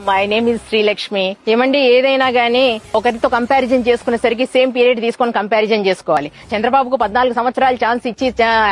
My name is Srilakshmi. ఏమండి, ఏదైనా గానీ ఒకరితో కంపారిజన్ చేసుకునేసరికి సేమ్ పీరియడ్ తీసుకొని కంపారిజన్ చేసుకోవాలి. చంద్రబాబుకు 14 సంవత్సరాలు ఛాన్స్ ఇచ్చి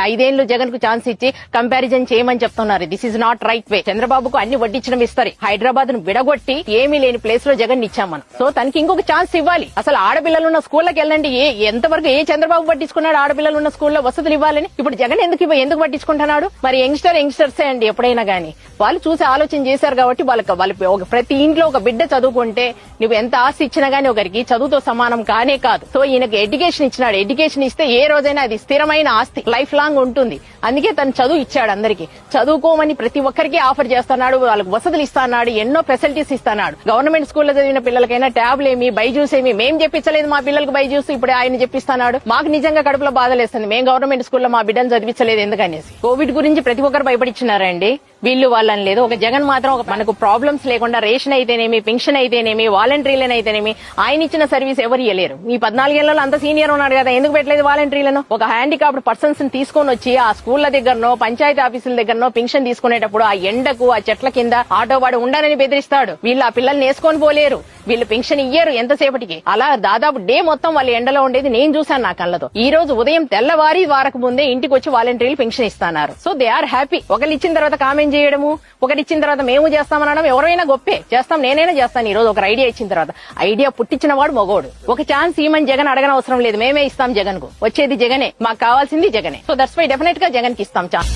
5 ఏళ్లు జగన్ కు ఛాన్స్ ఇచ్చి కంపారిజన్ చేయమని చెప్తున్నారు. This is not right way. చంద్రబాబుకు అన్ని వడ్డించడం ఇస్తారు. హైదరాబాద్ ను విడగొట్టి ఏమీ లేని ప్లేస్ లో జగన్ ఇచ్చాం మనం. సో తనకి ఇంకొక ఛాన్స్ ఇవ్వాలి. అసలు ఆడపిల్లలు ఉన్న స్కూళ్ళకి వెళ్ళండి. ఎంతవరకు చంద్రబాబు పట్టించుకున్నాడు ఆడపిల్లలు ఉన్న స్కూల్లో వసతులు ఇవ్వాలని? ఇప్పుడు జగన్ ఎందుకు పట్టించుకుంటున్నాడు? మరి యంగ్స్టర్సే అండి. ఎప్పుడైనా గానీ వాళ్ళు చూసి ఆలోచన చేశారు కాబట్టి వాళ్ళకి ప్రతి ఇంట్లో ఒక బిడ్డ చదువుకుంటే నువ్వు ఎంత ఆస్తి ఇచ్చినా గానీ ఒకరికి చదువుతో సమానం కానే కాదు. సో ఈయనకి ఎడ్యుకేషన్ ఇచ్చినాడు. ఎడ్యుకేషన్ ఇస్తే ఏ రోజైనా అది స్థిరమైన ఆస్తి, లైఫ్ లాంగ్ ఉంటుంది. అందుకే తను చదువు ఇచ్చాడు. అందరికి చదువుకోమని ప్రతి ఒక్కరికి ఆఫర్ చేస్తున్నాడు. వాళ్ళకి వసతులు ఇస్తున్నాడు, ఎన్నో ఫెసిలిటీస్ ఇస్తున్నాడు. గవర్నమెంట్ స్కూల్లో చదివిన పిల్లలకైనా ట్యాబ్లు ఏమి, బైజూస్ ఏమి మేం చెప్పించలేదు మా పిల్లలకు బైజూస్. ఇప్పుడు ఆయన చెప్పిస్తున్నాడు. మాకు నిజంగా కడుపులో బాధలేస్తుంది. మేము గవర్నమెంట్ స్కూల్లో మా బిడ్డను చదివించలేదు ఎందుకనేసి. కోవిడ్ గురించి ప్రతి ఒక్కరు భయపడిచ్చినారండి. వీళ్ళు వాళ్ళని లేదు. ఒక జగన్ మాత్రం మనకు ప్రాబ్లమ్స్ లేకుండా రేషన్ అయితేనేమి, పెన్షన్ అయితేనేమి, వాలంటీర్లను అయితేనేమి ఆయన ఇచ్చిన సర్వీస్ ఎవరు ఇవ్వలేరు. ఈ 14 ఏళ్లలో అంత సీనియర్ ఉన్నాడు కదా, ఎందుకు పెట్టలేదు వాలంటీర్లను? ఒక హ్యాండికాప్డ్ పర్సన్స్ ని తీసుకొని వచ్చి ఆ స్కూళ్ల దగ్గరనో పంచాయతీ ఆఫీసుల దగ్గరనో పెన్షన్ తీసుకునేటప్పుడు ఆ ఎండకు ఆ చెట్ల కింద ఆటో వాడు ఉండనని బెదిరిస్తాడు. వీళ్ళు ఆ పిల్లల్ని వేసుకొని పోలేరు. వీళ్ళు పెన్షన్ ఇయ్యరు ఎంతసేపటికి. అలా దాదాపు డే మొత్తం వాళ్ళు ఎండలో ఉండేది నేను చూశాను నా కళ్ళతో. ఈ రోజు ఉదయం తెల్లవారి వారకు ముందే ఇంటికి వచ్చి వాలంటీర్లు పెన్షన్ ఇస్తున్నారు. So they are happy. ఒకళ్ళు ఇచ్చిన తర్వాత కామెంట్ చేయడము, ఒకటి ఇచ్చిన తర్వాత మేము చేస్తామనడం ఎవరైనా గొప్పే. చేస్తాం, నేనైనా చేస్తాను. ఈ రోజు ఒక ఐడియా ఇచ్చిన తర్వాత ఐడియా పుట్టించిన వాడు మగోడు. ఒక ఛాన్స్ ఈమని జగన్ అడగనవసరం లేదు. మేమే ఇస్తాం జగన్ కు. వచ్చేది జగనే, మాకు కావాల్సింది జగనే. సో దట్స్ వై డెఫినెట్ గా జగన్ కి ఇస్తాం ఛాన్స్.